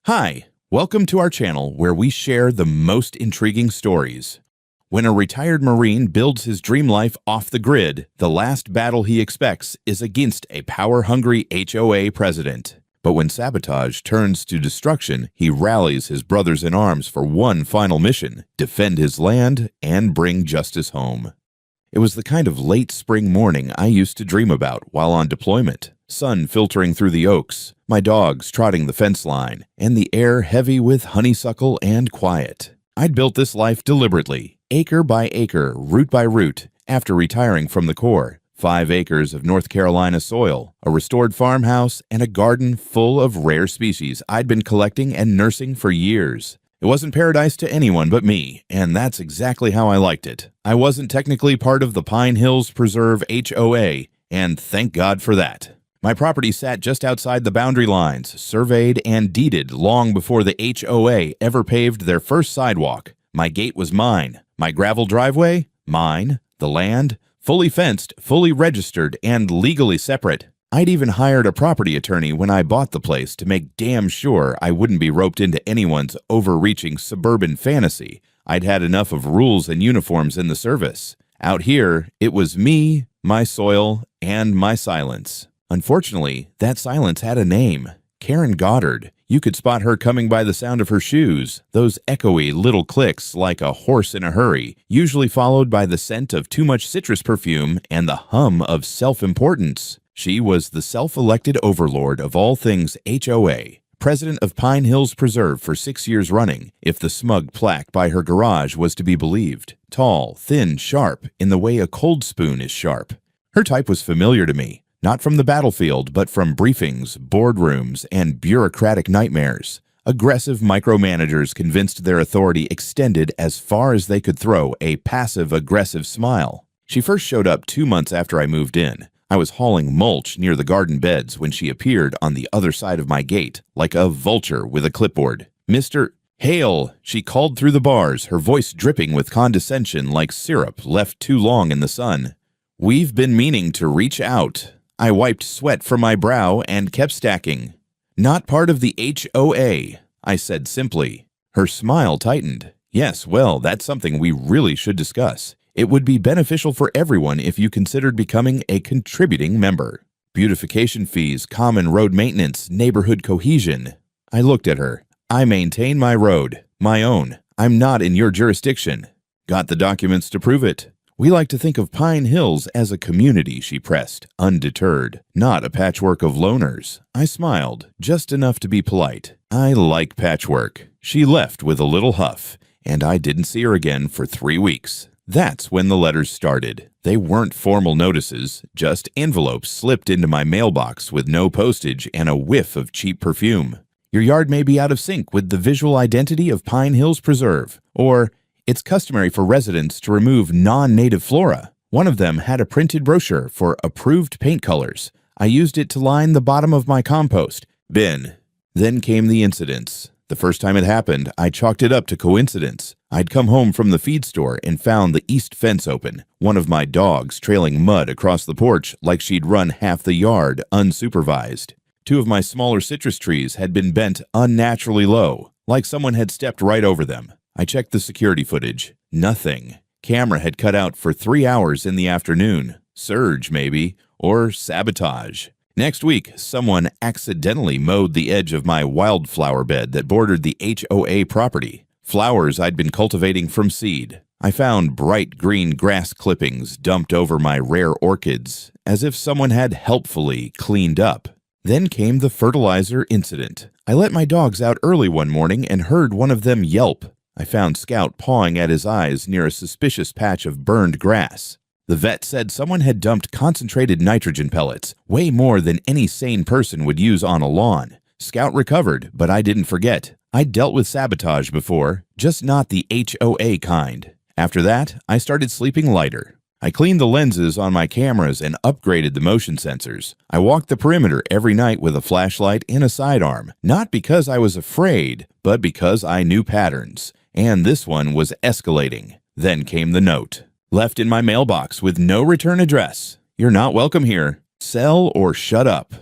Hi, welcome to our channel where we share the most intriguing stories. When a retired Marine builds his dream life off the grid, the last battle he expects is against a power-hungry HOA president. But when sabotage turns to destruction, he rallies his brothers in arms for one final mission: defend his land and bring justice home. It was the kind of late spring morning I used to dream about while on deployment. Sun filtering through the oaks, my dogs trotting the fence line, and the air heavy with honeysuckle and quiet. I'd built this life deliberately, acre by acre, root by root, after retiring from the Corps. 5 acres of North Carolina soil, a restored farmhouse, and a garden full of rare species I'd been collecting and nursing for years. It wasn't paradise to anyone but me, and that's exactly how I liked it. I wasn't technically part of the Pine Hills Preserve HOA, and thank God for that. My property sat just outside the boundary lines, surveyed and deeded long before the HOA ever paved their first sidewalk. My gate was mine. My gravel driveway? Mine. The land? Fully fenced, fully registered, and legally separate. I'd even hired a property attorney when I bought the place to make damn sure I wouldn't be roped into anyone's overreaching suburban fantasy. I'd had enough of rules and uniforms in the service. Out here, it was me, my soil, and my silence. Unfortunately, that silence had a name: Karen Goddard. You could spot her coming by the sound of her shoes, those echoey little clicks like a horse in a hurry, usually followed by the scent of too much citrus perfume and the hum of self-importance. She was the self-elected overlord of all things HOA, president of Pine Hills Preserve for 6 years running, if the smug plaque by her garage was to be believed. Tall, thin, sharp, in the way a cold spoon is sharp. Her type was familiar to me. Not from the battlefield, but from briefings, boardrooms, and bureaucratic nightmares. Aggressive micromanagers convinced their authority extended as far as they could throw a passive-aggressive smile. She first showed up 2 months after I moved in. I was hauling mulch near the garden beds when she appeared on the other side of my gate, like a vulture with a clipboard. "Mr. Hale," she called through the bars, her voice dripping with condescension like syrup left too long in the sun. "We've been meaning to reach out." I wiped sweat from my brow and kept stacking. "Not part of the HOA," I said simply. Her smile tightened. "Yes, well, that's something we really should discuss. It would be beneficial for everyone if you considered becoming a contributing member. Beautification fees, common road maintenance, neighborhood cohesion." I looked at her. "I maintain my road, my own. I'm not in your jurisdiction." "Got the documents to prove it." "We like to think of Pine Hills as a community," she pressed, undeterred, "not a patchwork of loners." I smiled, just enough to be polite. "I like patchwork." She left with a little huff, and I didn't see her again for 3 weeks. That's when the letters started. They weren't formal notices, just envelopes slipped into my mailbox with no postage and a whiff of cheap perfume. "Your yard may be out of sync with the visual identity of Pine Hills Preserve," or "It's customary for residents to remove non-native flora." One of them had a printed brochure for approved paint colors. I used it to line the bottom of my compost bin. Then came the incidents. The first time it happened, I chalked it up to coincidence. I'd come home from the feed store and found the east fence open, one of my dogs trailing mud across the porch like she'd run half the yard unsupervised. 2 of my smaller citrus trees had been bent unnaturally low, like someone had stepped right over them. I checked the security footage. Nothing. Camera had cut out for 3 hours in the afternoon. Surge, maybe, or sabotage. Next week, someone accidentally mowed the edge of my wildflower bed that bordered the HOA property. Flowers I'd been cultivating from seed. I found bright green grass clippings dumped over my rare orchids, as if someone had helpfully cleaned up. Then came the fertilizer incident. I let my dogs out early one morning and heard one of them yelp. I found Scout pawing at his eyes near a suspicious patch of burned grass. The vet said someone had dumped concentrated nitrogen pellets, way more than any sane person would use on a lawn. Scout recovered, but I didn't forget. I'd dealt with sabotage before, just not the HOA kind. After that, I started sleeping lighter. I cleaned the lenses on my cameras and upgraded the motion sensors. I walked the perimeter every night with a flashlight and a sidearm, not because I was afraid, but because I knew patterns. And this one was escalating. Then came the note. Left in my mailbox with no return address. "You're not welcome here. Sell or shut up."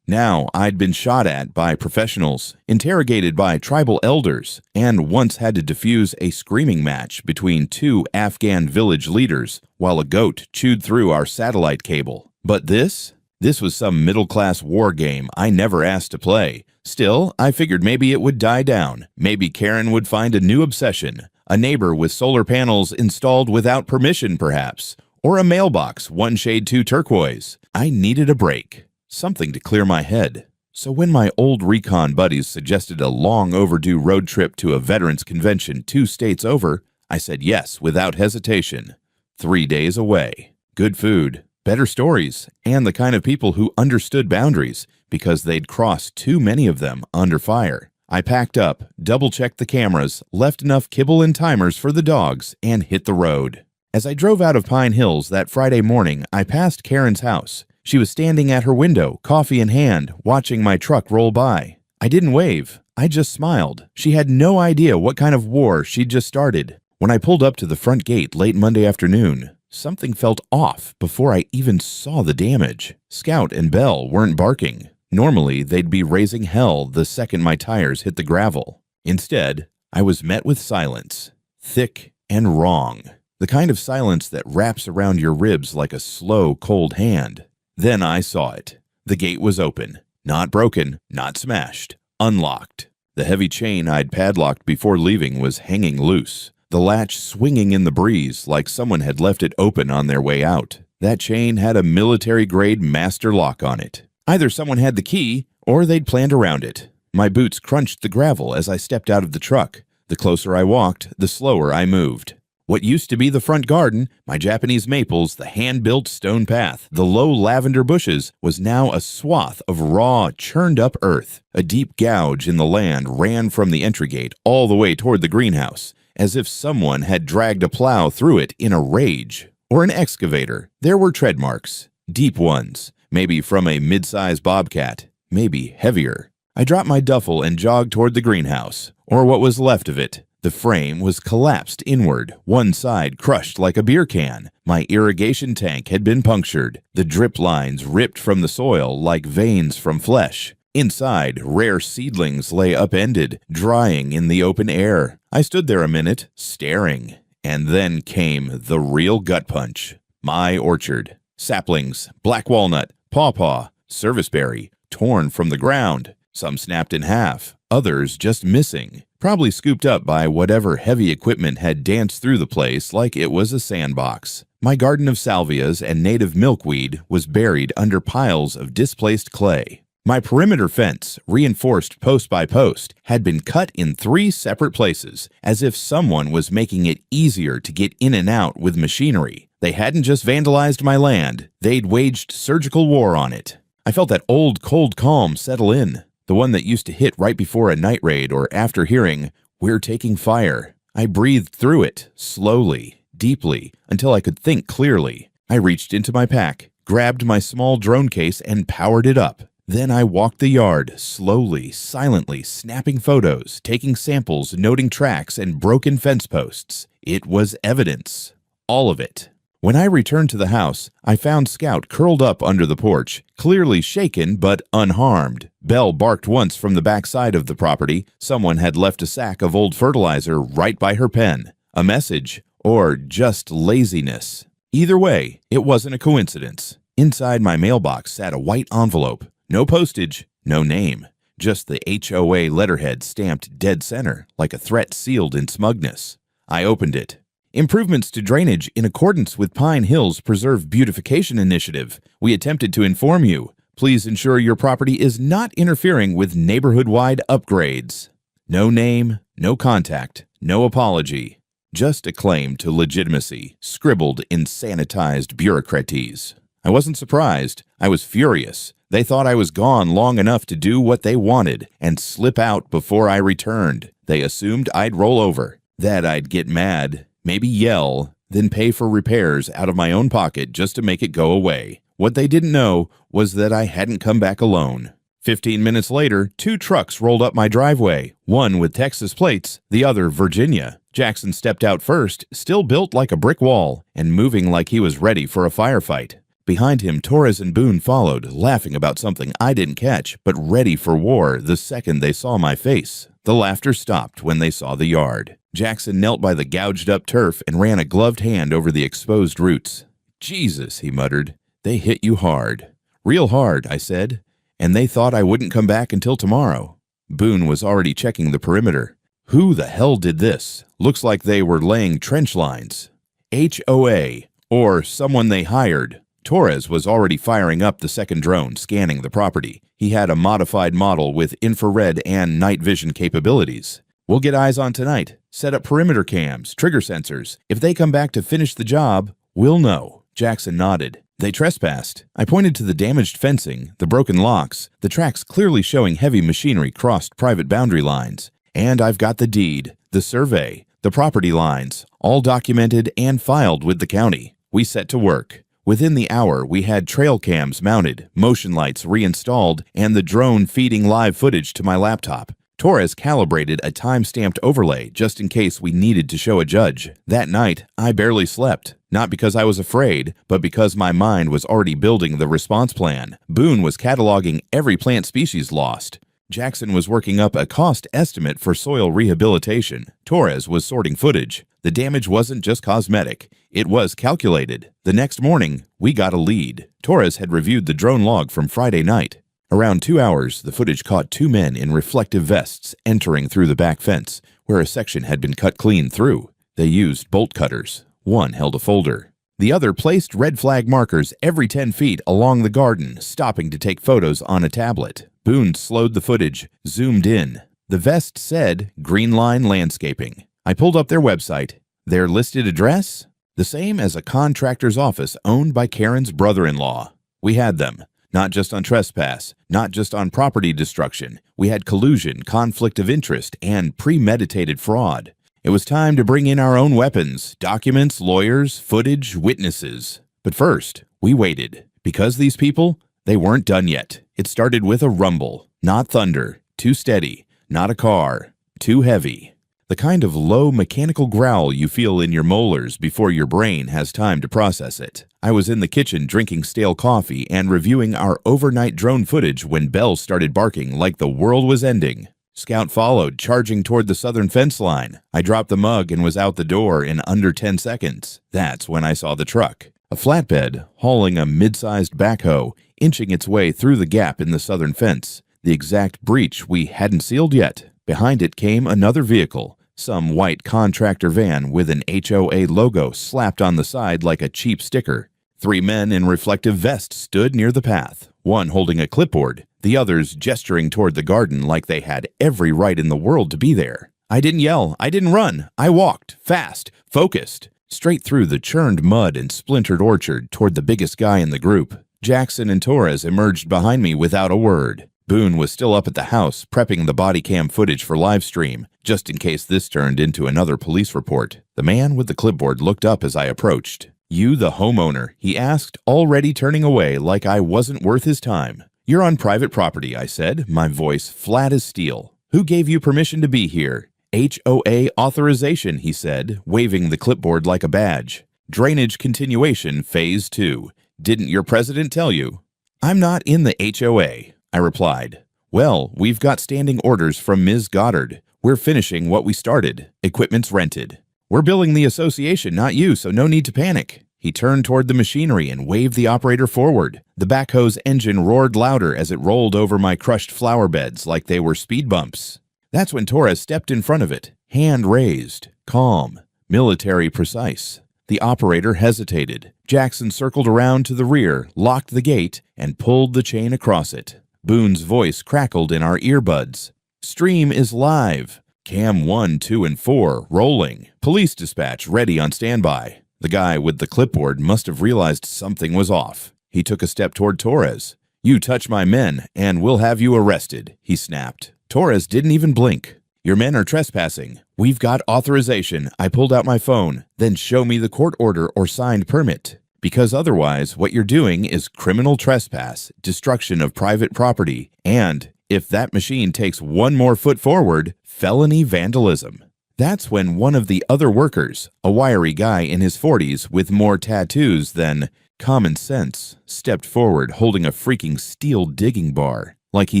Now I'd been shot at by professionals, interrogated by tribal elders, and once had to defuse a screaming match between two Afghan village leaders while a goat chewed through our satellite cable. But this was some middle-class war game I never asked to play. Still, I figured maybe it would die down. Maybe Karen would find a new obsession. A neighbor with solar panels installed without permission, perhaps. Or a mailbox, one shade too turquoise. I needed a break. Something to clear my head. So when my old recon buddies suggested a long overdue road trip to a veterans convention 2 states over, I said yes without hesitation. 3 days away. Good food, better stories, and the kind of people who understood boundaries because they'd crossed too many of them under fire. I packed up, double-checked the cameras, left enough kibble and timers for the dogs, and hit the road. As I drove out of Pine Hills that Friday morning, I passed Karen's house. She was standing at her window, coffee in hand, watching my truck roll by. I didn't wave. I just smiled. She had no idea what kind of war she'd just started. When I pulled up to the front gate late Monday afternoon, something felt off before I even saw the damage. Scout and Belle weren't barking. Normally, they'd be raising hell the second my tires hit the gravel. Instead, I was met with silence. Thick and wrong. The kind of silence that wraps around your ribs like a slow, cold hand. Then I saw it. The gate was open. Not broken, not smashed. Unlocked. The heavy chain I'd padlocked before leaving was hanging loose. The latch swinging in the breeze like someone had left it open on their way out. That chain had a military-grade master lock on it. Either someone had the key, or they'd planned around it. My boots crunched the gravel as I stepped out of the truck. The closer I walked, the slower I moved. What used to be the front garden, my Japanese maples, the hand-built stone path, the low lavender bushes, was now a swath of raw, churned-up earth. A deep gouge in the land ran from the entry gate all the way toward the greenhouse, as if someone had dragged a plow through it in a rage. Or an excavator. There were tread marks. Deep ones. Maybe from a mid-size bobcat. Maybe heavier. I dropped my duffel and jogged toward the greenhouse, or what was left of it. The frame was collapsed inward, one side crushed like a beer can. My irrigation tank had been punctured, the drip lines ripped from the soil like veins from flesh. Inside, rare seedlings lay upended, drying in the open air. I stood there a minute, staring, and then came the real gut punch. My orchard. Saplings, black walnut, pawpaw, serviceberry, torn from the ground. Some snapped in half, others just missing. Probably scooped up by whatever heavy equipment had danced through the place like it was a sandbox. My garden of salvias and native milkweed was buried under piles of displaced clay. My perimeter fence, reinforced post by post, had been cut in 3 separate places, as if someone was making it easier to get in and out with machinery. They hadn't just vandalized my land, they'd waged surgical war on it. I felt that old cold calm settle in. The one that used to hit right before a night raid or after hearing, "We're taking fire." I breathed through it, slowly, deeply, until I could think clearly. I reached into my pack, grabbed my small drone case, and powered it up. Then I walked the yard, slowly, silently, snapping photos, taking samples, noting tracks and broken fence posts. It was evidence. All of it. When I returned to the house, I found Scout curled up under the porch, clearly shaken but unharmed. Belle barked once from the backside of the property. Someone had left a sack of old fertilizer right by her pen. A message, or just laziness. Either way, it wasn't a coincidence. Inside my mailbox sat a white envelope. No postage, no name. Just the HOA letterhead stamped dead center, like a threat sealed in smugness. I opened it. Improvements to drainage in accordance with Pine Hills Preserve Beautification Initiative. We attempted to inform you. Please ensure your property is not interfering with neighborhood-wide upgrades. No name, no contact, no apology. Just a claim to legitimacy, scribbled in sanitized bureaucratese. I wasn't surprised. I was furious. They thought I was gone long enough to do what they wanted and slip out before I returned. They assumed I'd roll over, that I'd get mad, maybe yell, then pay for repairs out of my own pocket just to make it go away. What they didn't know was that I hadn't come back alone. 15 minutes later, 2 trucks rolled up my driveway, one with Texas plates, the other Virginia. Jackson stepped out first, still built like a brick wall, and moving like he was ready for a firefight. Behind him, Torres and Boone followed, laughing about something I didn't catch, but ready for war the second they saw my face. The laughter stopped when they saw the yard. Jackson knelt by the gouged-up turf and ran a gloved hand over the exposed roots. "Jesus," he muttered, "they hit you hard." "Real hard," I said, "and they thought I wouldn't come back until tomorrow." Boone was already checking the perimeter. "Who the hell did this? Looks like they were laying trench lines." HOA, or someone they hired. Torres was already firing up the second drone, scanning the property. He had a modified model with infrared and night vision capabilities. "We'll get eyes on tonight. Set up perimeter cams, trigger sensors. If they come back to finish the job, we'll know." Jackson nodded. "They trespassed." I pointed to the damaged fencing, the broken locks, the tracks clearly showing heavy machinery crossed private boundary lines. "And I've got the deed, the survey, the property lines, all documented and filed with the county." We set to work. Within the hour, we had trail cams mounted, motion lights reinstalled, and the drone feeding live footage to my laptop. Torres calibrated a time-stamped overlay just in case we needed to show a judge. That night, I barely slept, not because I was afraid, but because my mind was already building the response plan. Boone was cataloging every plant species lost. Jackson was working up a cost estimate for soil rehabilitation. Torres was sorting footage. The damage wasn't just cosmetic. It was calculated. The next morning, we got a lead. Torres had reviewed the drone log from Friday night. Around 2 hours, the footage caught 2 men in reflective vests entering through the back fence, where a section had been cut clean through. They used bolt cutters. One held a folder. The other placed red flag markers every 10 feet along the garden, stopping to take photos on a tablet. Boone slowed the footage, zoomed in. The vest said Green Line Landscaping. I pulled up their website. Their listed address? The same as a contractor's office owned by Karen's brother-in-law. We had them. Not just on trespass, not just on property destruction. We had collusion, conflict of interest, and premeditated fraud. It was time to bring in our own weapons, documents, lawyers, footage, witnesses. But first, we waited. Because these people, they weren't done yet. It started with a rumble. Not thunder. Too steady. Not a car. Too heavy. The kind of low mechanical growl you feel in your molars before your brain has time to process it. I was in the kitchen drinking stale coffee and reviewing our overnight drone footage when bells started barking like the world was ending. Scout followed, charging toward the southern fence line. I dropped the mug and was out the door in under 10 seconds. That's when I saw the truck. A flatbed, hauling a mid-sized backhoe, inching its way through the gap in the southern fence. The exact breach we hadn't sealed yet. Behind it came another vehicle, some white contractor van with an HOA logo slapped on the side like a cheap sticker. 3 men in reflective vests stood near the path, one holding a clipboard, the others gesturing toward the garden like they had every right in the world to be there. I didn't yell, I didn't run, I walked, fast, focused, straight through the churned mud and splintered orchard toward the biggest guy in the group. Jackson and Torres emerged behind me without a word. Boone was still up at the house, prepping the body cam footage for live stream, just in case this turned into another police report. The man with the clipboard looked up as I approached. "You the homeowner?" he asked, already turning away like I wasn't worth his time. "You're on private property," I said, my voice flat as steel. "Who gave you permission to be here?" "HOA authorization," he said, waving the clipboard like a badge. "Drainage continuation, phase 2. Didn't your president tell you?" "I'm not in the HOA," I replied. "Well, we've got standing orders from Ms. Goddard. We're finishing what we started. Equipment's rented. We're billing the association, not you, so no need to panic." He turned toward the machinery and waved the operator forward. The backhoe's engine roared louder as it rolled over my crushed flower beds like they were speed bumps. That's when Torres stepped in front of it, hand raised, calm, military precise. The operator hesitated. Jackson circled around to the rear, locked the gate, and pulled the chain across it. Boone's voice crackled in our earbuds. "Stream is live. Cam 1, 2, and 4 rolling. Police dispatch ready on standby." The guy with the clipboard must have realized something was off. He took a step toward Torres. "You touch my men, and we'll have you arrested," he snapped. Torres didn't even blink. "Your men are trespassing. We've got authorization." I pulled out my phone. "Then show me the court order or signed permit. Because otherwise, what you're doing is criminal trespass, destruction of private property, and, if that machine takes one more foot forward, felony vandalism." That's when one of the other workers, a wiry guy in his 40s with more tattoos than Common Sense stepped forward holding a freaking steel digging bar, like he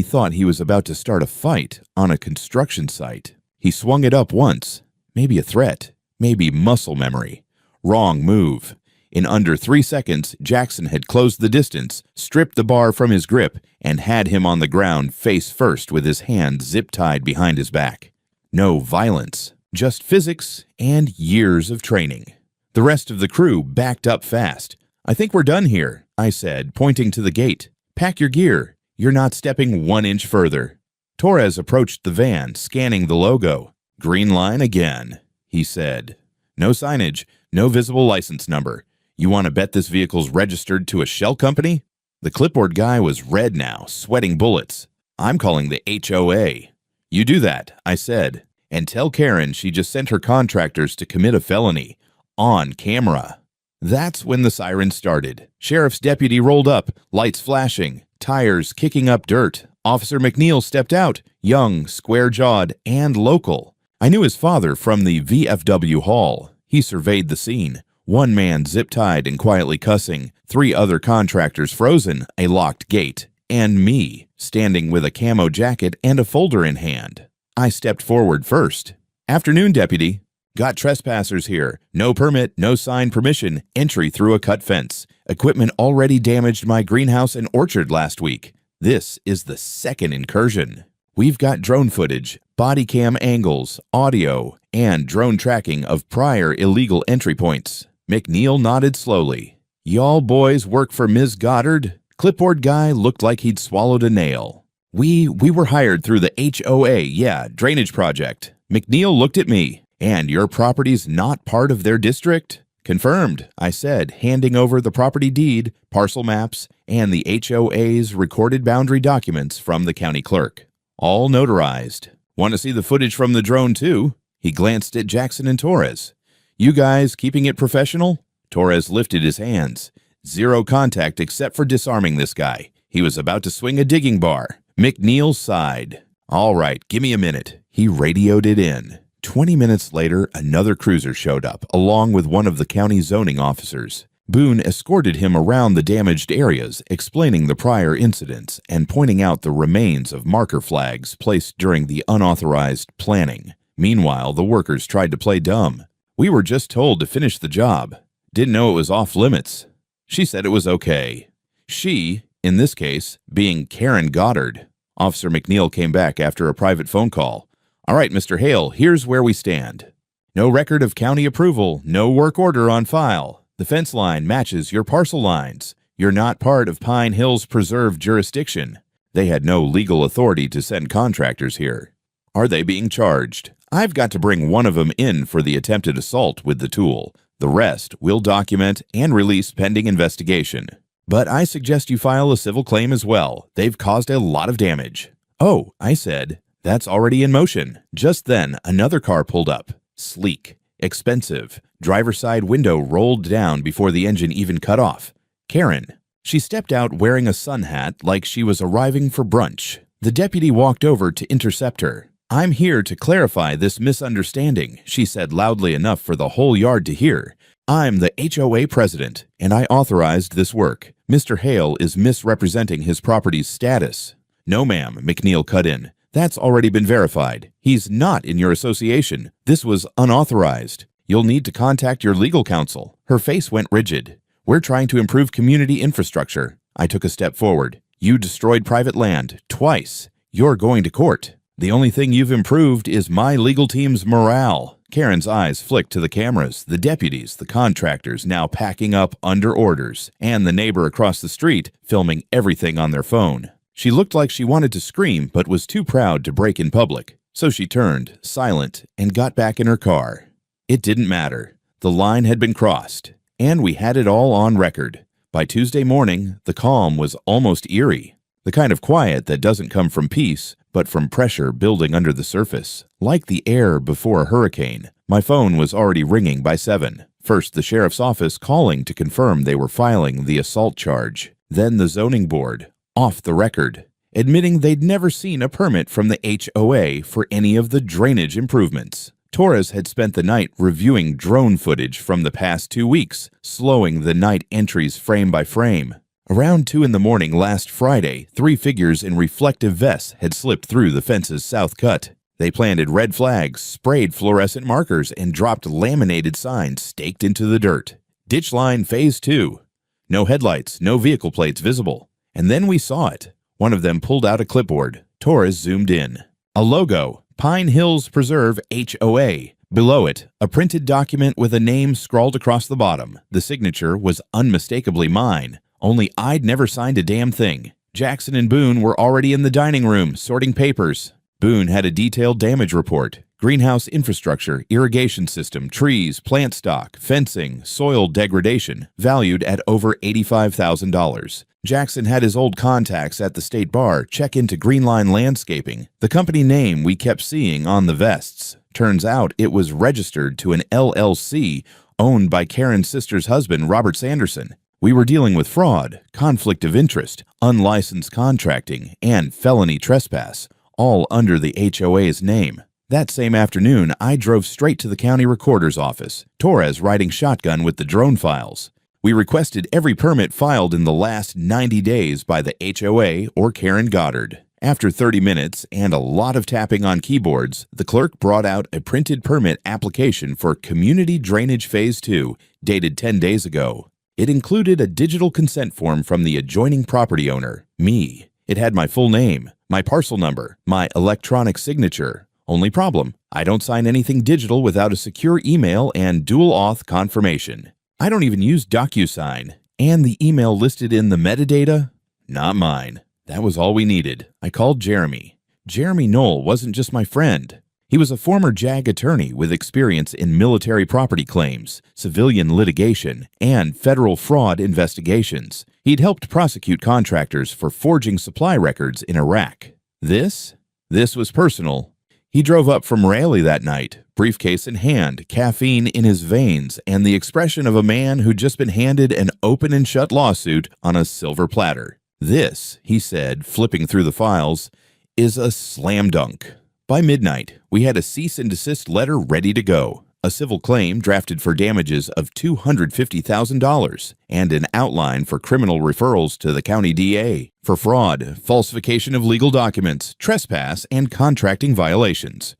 thought he was about to start a fight on a construction site. He swung it up once. Maybe a threat. Maybe muscle memory. Wrong move. In under 3 seconds, Jackson had closed the distance, stripped the bar from his grip, and had him on the ground face first with his hand zip-tied behind his back. No violence, just physics and years of training. The rest of the crew backed up fast. "I think we're done here," I said, pointing to the gate. "Pack your gear. You're not stepping 1 inch further." Torres approached the van, scanning the logo. "Green line again," he said. "No signage, no visible license number. You want to bet this vehicle's registered to a shell company?" The clipboard guy was red now, sweating bullets. "I'm calling the HOA." "You do that," I said. "And tell Karen she just sent her contractors to commit a felony. On camera." That's when the siren started. Sheriff's deputy rolled up, lights flashing, tires kicking up dirt. Officer McNeil stepped out, young, square-jawed, and local. I knew his father from the VFW hall. He surveyed the scene. 1 man zip-tied and quietly cussing, 3 other contractors frozen, a locked gate, and me, standing with a camo jacket and a folder in hand. I stepped forward first. "Afternoon, deputy. Got trespassers here. No permit, no sign permission, entry through a cut fence. Equipment already damaged my greenhouse and orchard last week. This is the 2nd incursion. We've got drone footage, body cam angles, audio, and drone tracking of prior illegal entry points." McNeil nodded slowly. "Y'all boys work for Ms. Goddard?" Clipboard guy looked like he'd swallowed a nail. We were hired through the HOA, yeah, drainage project." McNeil looked at me. "And your property's not part of their district?" "Confirmed," I said, handing over the property deed, parcel maps, and the HOA's recorded boundary documents from the county clerk. "All notarized. Want to see the footage from the drone, too?" He glanced at Jackson and Torres. "You guys keeping it professional?" Torres lifted his hands. "Zero contact except for disarming this guy. He was about to swing a digging bar." McNeil sighed. "All right, give me a minute." He radioed it in. 20 minutes later, another cruiser showed up, along with one of the county zoning officers. Boone escorted him around the damaged areas, explaining the prior incidents and pointing out the remains of marker flags placed during the unauthorized planning. Meanwhile, the workers tried to play dumb. "We were just told to finish the job. Didn't know it was off limits." She said it was okay. She, in this case, being Karen Goddard. Officer McNeil came back after a private phone call. "All right, Mr. Hale, here's where we stand. No record of county approval, no work order on file. The fence line matches your parcel lines. You're not part of Pine Hills Preserve jurisdiction." They had no legal authority to send contractors here. "Are they being charged?" "I've got to bring one of them in for the attempted assault with the tool. The rest we'll document and release pending investigation. But I suggest you file a civil claim as well. They've caused a lot of damage." "Oh," I said. "That's already in motion." Just then, another car pulled up. Sleek, expensive. Driver's side window rolled down before the engine even cut off. Karen. She stepped out wearing a sun hat like she was arriving for brunch. The deputy walked over to intercept her. "I'm here to clarify this misunderstanding," she said loudly enough for the whole yard to hear. "I'm the HOA president, and I authorized this work. Mr. Hale is misrepresenting his property's status." "No, ma'am," McNeil cut in. "That's already been verified. He's not in your association. This was unauthorized. You'll need to contact your legal counsel." Her face went rigid. "We're trying to improve community infrastructure." I took a step forward. "You destroyed private land twice. You're going to court. The only thing you've improved is my legal team's morale." Karen's eyes flicked to the cameras, the deputies, the contractors now packing up under orders, and the neighbor across the street filming everything on their phone. She looked like she wanted to scream but was too proud to break in public. So she turned, silent, and got back in her car. It didn't matter. The line had been crossed, and we had it all on record. By Tuesday morning, the calm was almost eerie. The kind of quiet that doesn't come from peace, but from pressure building under the surface. Like the air before a hurricane, my phone was already ringing by 7. First the sheriff's office calling to confirm they were filing the assault charge. Then the zoning board, off the record, admitting they'd never seen a permit from the HOA for any of the drainage improvements. Torres had spent the night reviewing drone footage from the past 2 weeks, slowing the night entries frame by frame. Around 2 in the morning last Friday, 3 figures in reflective vests had slipped through the fence's south cut. They planted red flags, sprayed fluorescent markers, and dropped laminated signs staked into the dirt. Ditch line Phase 2. No headlights, no vehicle plates visible. And then we saw it. One of them pulled out a clipboard. Torres zoomed in. A logo, Pine Hills Preserve HOA. Below it, a printed document with a name scrawled across the bottom. The signature was unmistakably mine, only I'd never signed a damn thing. Jackson and Boone were already in the dining room, sorting papers. Boone had a detailed damage report. Greenhouse infrastructure, irrigation system, trees, plant stock, fencing, soil degradation, valued at over $85,000. Jackson had his old contacts at the state bar check into Greenline Landscaping, the company name we kept seeing on the vests. Turns out it was registered to an LLC owned by Karen's sister's husband, Robert Sanderson. We were dealing with fraud, conflict of interest, unlicensed contracting, and felony trespass, all under the HOA's name. That same afternoon, I drove straight to the county recorder's office, Torres riding shotgun with the drone files. We requested every permit filed in the last 90 days by the HOA or Karen Goddard. After 30 minutes and a lot of tapping on keyboards, the clerk brought out a printed permit application for Community Drainage Phase 2, dated 10 days ago. It included a digital consent form from the adjoining property owner, me. It had my full name, my parcel number, my electronic signature. Only problem, I don't sign anything digital without a secure email and dual auth confirmation. I don't even use DocuSign. And the email listed in the metadata? Not mine. That was all we needed. I called Jeremy. Jeremy Knoll wasn't just my friend. He was a former JAG attorney with experience in military property claims, civilian litigation, and federal fraud investigations. He'd helped prosecute contractors for forging supply records in Iraq. This was personal. He drove up from Raleigh that night, briefcase in hand, caffeine in his veins, and the expression of a man who'd just been handed an open and shut lawsuit on a silver platter. This, he said, flipping through the files, is a slam dunk. By midnight, we had a cease and desist letter ready to go, a civil claim drafted for damages of $250,000, and an outline for criminal referrals to the county DA for fraud, falsification of legal documents, trespass, and contracting violations.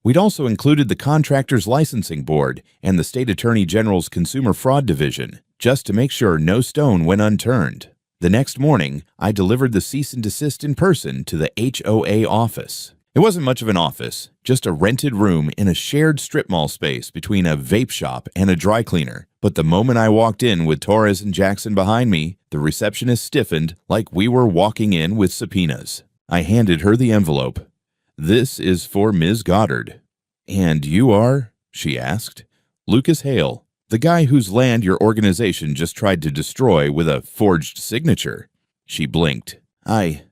We'd also included the Contractors Licensing Board and the State Attorney General's Consumer Fraud Division, just to make sure no stone went unturned. The next morning, I delivered the cease and desist in person to the HOA office. It wasn't much of an office, just a rented room in a shared strip mall space between a vape shop and a dry cleaner. But the moment I walked in with Torres and Jackson behind me, the receptionist stiffened like we were walking in with subpoenas. I handed her the envelope. "This is for Ms. Goddard." "And you are?" she asked. "Lucas Hale, the guy whose land your organization just tried to destroy with a forged signature." She blinked. I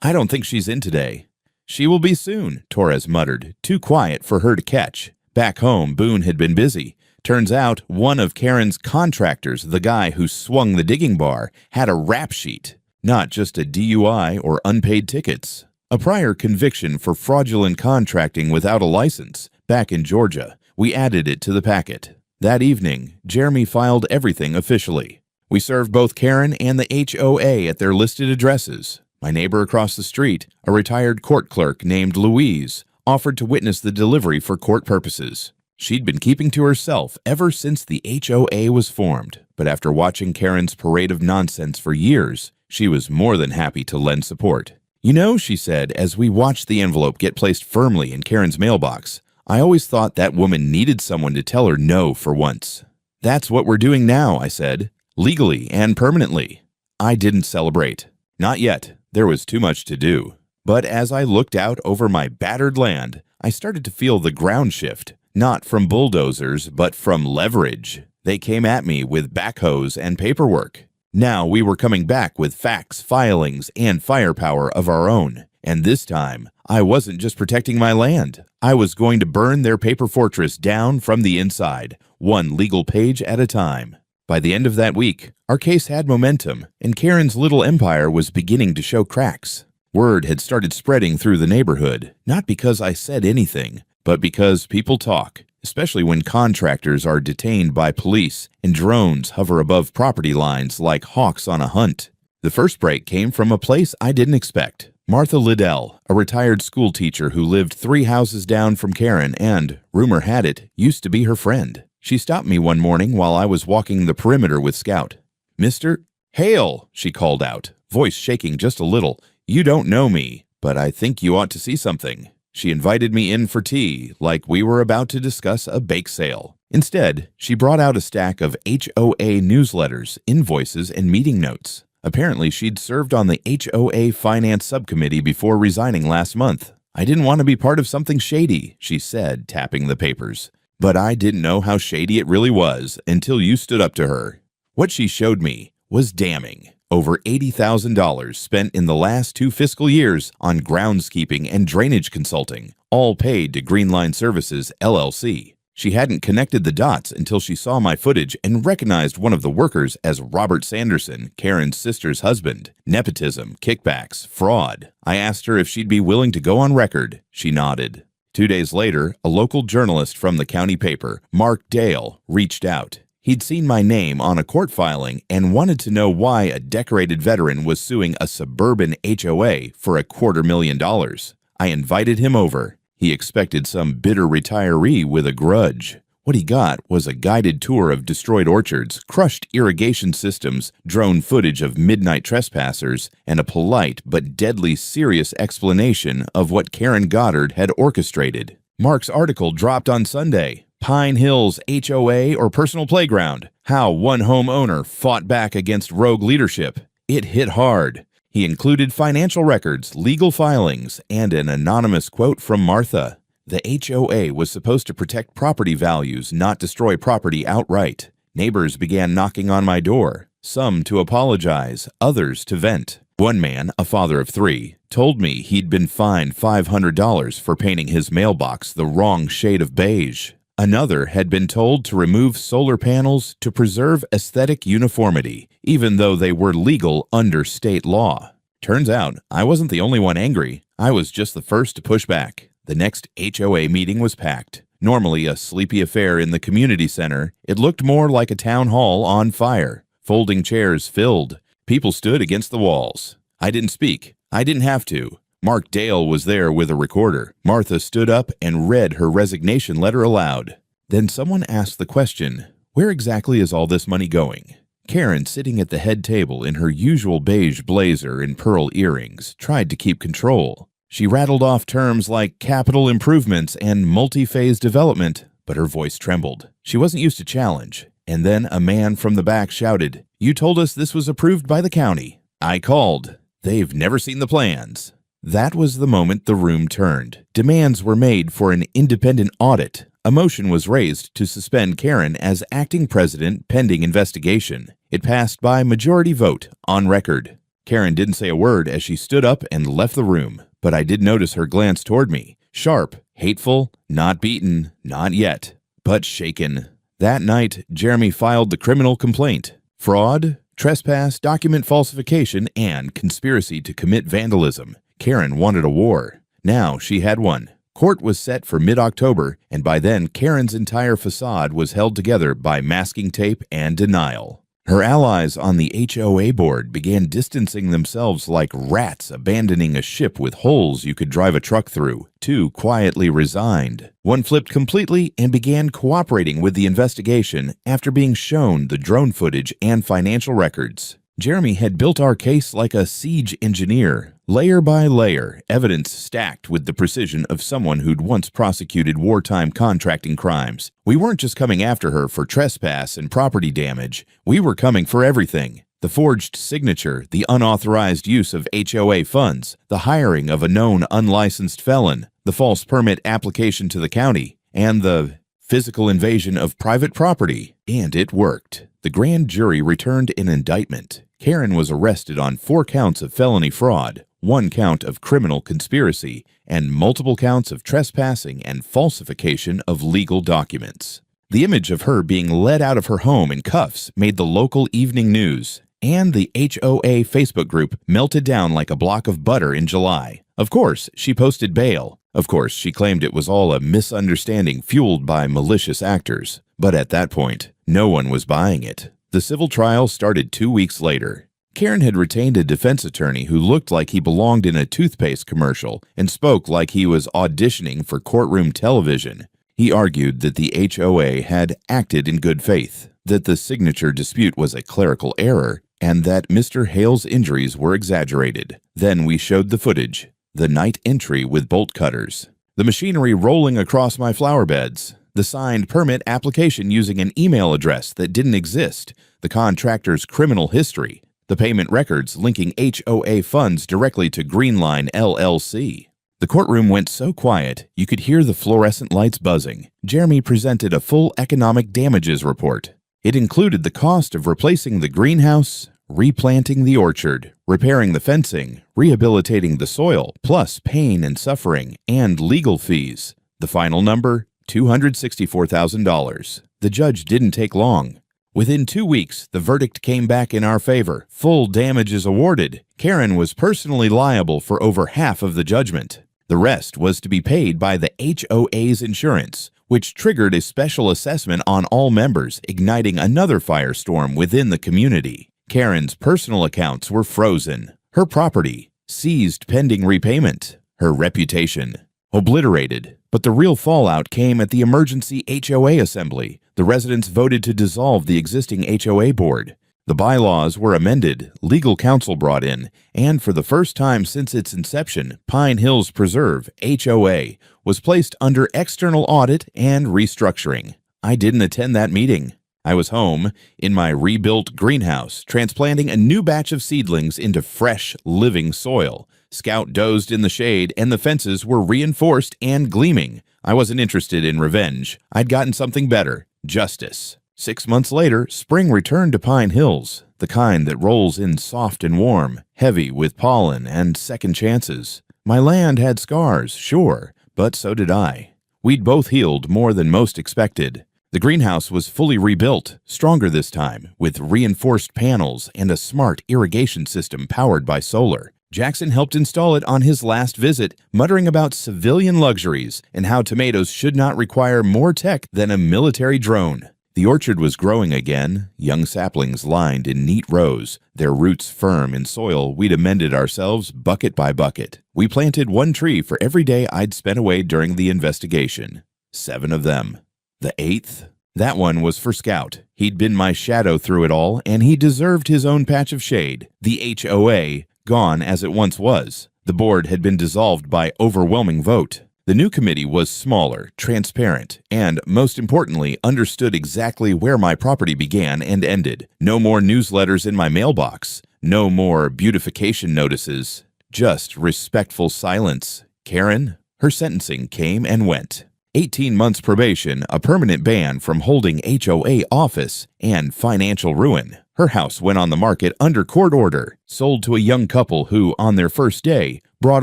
don't think she's in today." "She will be soon," Torres muttered, too quiet for her to catch. Back home, Boone had been busy. Turns out one of Karen's contractors, the guy who swung the digging bar, had a rap sheet, not just a DUI or unpaid tickets. A prior conviction for fraudulent contracting without a license, back in Georgia. We added it to the packet. That evening, Jeremy filed everything officially. We served both Karen and the HOA at their listed addresses. My neighbor across the street, a retired court clerk named Louise, offered to witness the delivery for court purposes. She'd been keeping to herself ever since the HOA was formed, but after watching Karen's parade of nonsense for years, she was more than happy to lend support. "You know," she said as we watched the envelope get placed firmly in Karen's mailbox, "I always thought that woman needed someone to tell her no for once." "That's what we're doing now," I said, "legally and permanently." I didn't celebrate. Not yet. There was too much to do. But as I looked out over my battered land, I started to feel the ground shift, not from bulldozers, but from leverage. They came at me with backhoes and paperwork. Now we were coming back with facts, filings, and firepower of our own. And this time, I wasn't just protecting my land. I was going to burn their paper fortress down from the inside, one legal page at a time. By the end of that week, our case had momentum, and Karen's little empire was beginning to show cracks. Word had started spreading through the neighborhood, not because I said anything, but because people talk, especially when contractors are detained by police and drones hover above property lines like hawks on a hunt. The first break came from a place I didn't expect. Martha Liddell, a retired school teacher who lived 3 houses down from Karen and, rumor had it, used to be her friend. She stopped me one morning while I was walking the perimeter with Scout. "Mr. Hale," she called out, voice shaking just a little. "You don't know me, but I think you ought to see something." She invited me in for tea, like we were about to discuss a bake sale. Instead, she brought out a stack of HOA newsletters, invoices, and meeting notes. Apparently, she'd served on the HOA Finance Subcommittee before resigning last month. "I didn't want to be part of something shady," she said, tapping the papers. "But I didn't know how shady it really was until you stood up to her." What she showed me was damning. Over $80,000 spent in the last 2 fiscal years on groundskeeping and drainage consulting, all paid to Greenline Services, LLC. She hadn't connected the dots until she saw my footage and recognized one of the workers as Robert Sanderson, Karen's sister's husband. Nepotism, kickbacks, fraud. I asked her if she'd be willing to go on record. She nodded. 2 days later, a local journalist from the county paper, Mark Dale, reached out. He'd seen my name on a court filing and wanted to know why a decorated veteran was suing a suburban HOA for $250,000. I invited him over. He expected some bitter retiree with a grudge. What he got was a guided tour of destroyed orchards, crushed irrigation systems, drone footage of midnight trespassers, and a polite but deadly serious explanation of what Karen Goddard had orchestrated. Mark's article dropped on Sunday. Pine Hills HOA or personal playground. How one homeowner fought back against rogue leadership. It hit hard. He included financial records, legal filings, and an anonymous quote from Martha. The HOA was supposed to protect property values, not destroy property outright. Neighbors began knocking on my door, some to apologize, others to vent. One man, a father of 3, told me he'd been fined $500 for painting his mailbox the wrong shade of beige. Another had been told to remove solar panels to preserve aesthetic uniformity, even though they were legal under state law. Turns out, I wasn't the only one angry. I was just the first to push back. The next HOA meeting was packed. Normally a sleepy affair in the community center, it looked more like a town hall on fire. Folding chairs filled. People stood against the walls. I didn't speak. I didn't have to. Mark Dale was there with a recorder. Martha stood up and read her resignation letter aloud. Then someone asked the question, where exactly is all this money going? Karen, sitting at the head table in her usual beige blazer and pearl earrings, tried to keep control. She rattled off terms like capital improvements and multi-phase development, but her voice trembled. She wasn't used to challenge. And then a man from the back shouted, "You told us this was approved by the county." I called. "They've never seen the plans." That was the moment the room turned. Demands were made for an independent audit. A motion was raised to suspend Karen as acting president pending investigation. It passed by majority vote, on record. Karen didn't say a word as she stood up and left the room, but I did notice her glance toward me. Sharp, hateful, not beaten, not yet, but shaken. That night, Jeremy filed the criminal complaint. Fraud, trespass, document falsification, and conspiracy to commit vandalism. Karen wanted a war. Now she had one. Court was set for mid-October, and by then Karen's entire facade was held together by masking tape and denial. Her allies on the HOA board began distancing themselves like rats abandoning a ship with holes you could drive a truck through. 2 quietly resigned. 1 flipped completely and began cooperating with the investigation after being shown the drone footage and financial records. Jeremy had built our case like a siege engineer, layer by layer, evidence stacked with the precision of someone who'd once prosecuted wartime contracting crimes. We weren't just coming after her for trespass and property damage. We were coming for everything. The forged signature, the unauthorized use of HOA funds, the hiring of a known unlicensed felon, the false permit application to the county, and the physical invasion of private property. And it worked. The grand jury returned an indictment. Karen was arrested on 4 counts of felony fraud, 1 count of criminal conspiracy, and multiple counts of trespassing and falsification of legal documents. The image of her being led out of her home in cuffs made the local evening news, and the HOA Facebook group melted down like a block of butter in July. Of course, she posted bail. Of course, she claimed it was all a misunderstanding fueled by malicious actors, but at that point, no one was buying it. The civil trial started 2 weeks later. Karen had retained a defense attorney who looked like he belonged in a toothpaste commercial and spoke like he was auditioning for courtroom television. He argued that the HOA had acted in good faith, that the signature dispute was a clerical error, and that Mr. Hale's injuries were exaggerated. Then we showed the footage, the night entry with bolt cutters, the machinery rolling across my flower beds, the signed permit application using an email address that didn't exist, the contractor's criminal history, the payment records linking HOA funds directly to Greenline LLC. The courtroom went so quiet, you could hear the fluorescent lights buzzing. Jeremy presented a full economic damages report. It included the cost of replacing the greenhouse, replanting the orchard, repairing the fencing, rehabilitating the soil, plus pain and suffering, and legal fees. The final number, $264,000. The judge didn't take long. Within 2 weeks, the verdict came back in our favor. Full damages awarded. Karen was personally liable for over half of the judgment. The rest was to be paid by the HOA's insurance, which triggered a special assessment on all members, igniting another firestorm within the community. Karen's personal accounts were frozen. Her property seized pending repayment. Her reputation obliterated. But the real fallout came at the emergency HOA assembly. The residents voted to dissolve the existing HOA board. The bylaws were amended, legal counsel brought in, and for the first time since its inception, Pine Hills Preserve, HOA, was placed under external audit and restructuring. I didn't attend that meeting. I was home, in my rebuilt greenhouse, transplanting a new batch of seedlings into fresh, living soil. Scout dozed in the shade, and the fences were reinforced and gleaming. I wasn't interested in revenge. I'd gotten something better, justice. 6 months later, spring returned to Pine Hills, the kind that rolls in soft and warm, heavy with pollen and second chances. My land had scars, sure, but so did I. We'd both healed more than most expected. The greenhouse was fully rebuilt, stronger this time, with reinforced panels and a smart irrigation system powered by solar. Jackson helped install it on his last visit, muttering about civilian luxuries and how tomatoes should not require more tech than a military drone. The orchard was growing again, young saplings lined in neat rows, their roots firm in soil we'd amended ourselves bucket by bucket. We planted 1 tree for every day I'd spent away during the investigation. 7 of them. The 8th? That one was for Scout. He'd been my shadow through it all, and he deserved his own patch of shade. The HOA, gone as it once was. The board had been dissolved by overwhelming vote. The new committee was smaller, transparent, and, most importantly, understood exactly where my property began and ended. No more newsletters in my mailbox. No more beautification notices. Just respectful silence. Karen? Her sentencing came and went. 18 months probation, a permanent ban from holding HOA office, and financial ruin. Her house went on the market under court order, sold to a young couple who, on their first day, brought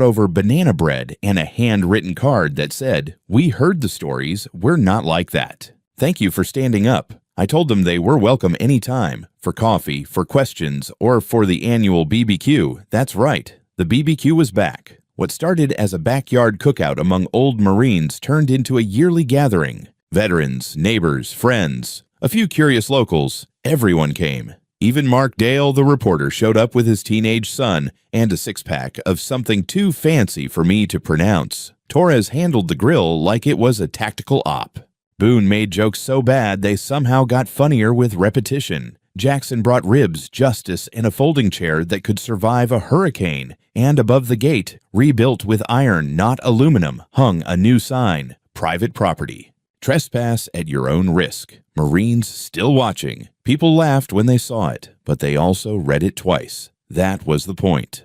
over banana bread and a handwritten card that said, "We heard the stories, we're not like that. Thank you for standing up." I told them they were welcome anytime, for coffee, for questions, or for the annual BBQ. That's right, the BBQ was back. What started as a backyard cookout among old Marines turned into a yearly gathering. Veterans, neighbors, friends, a few curious locals, everyone came. Even Mark Dale, the reporter, showed up with his teenage son and a 6-pack of something too fancy for me to pronounce. Torres handled the grill like it was a tactical op. Boone made jokes so bad they somehow got funnier with repetition. Jackson brought ribs, justice, and a folding chair that could survive a hurricane. And above the gate, rebuilt with iron, not aluminum, hung a new sign, "Private Property. Trespass at your own risk." Marines still watching. People laughed when they saw it, but they also read it twice. That was the point.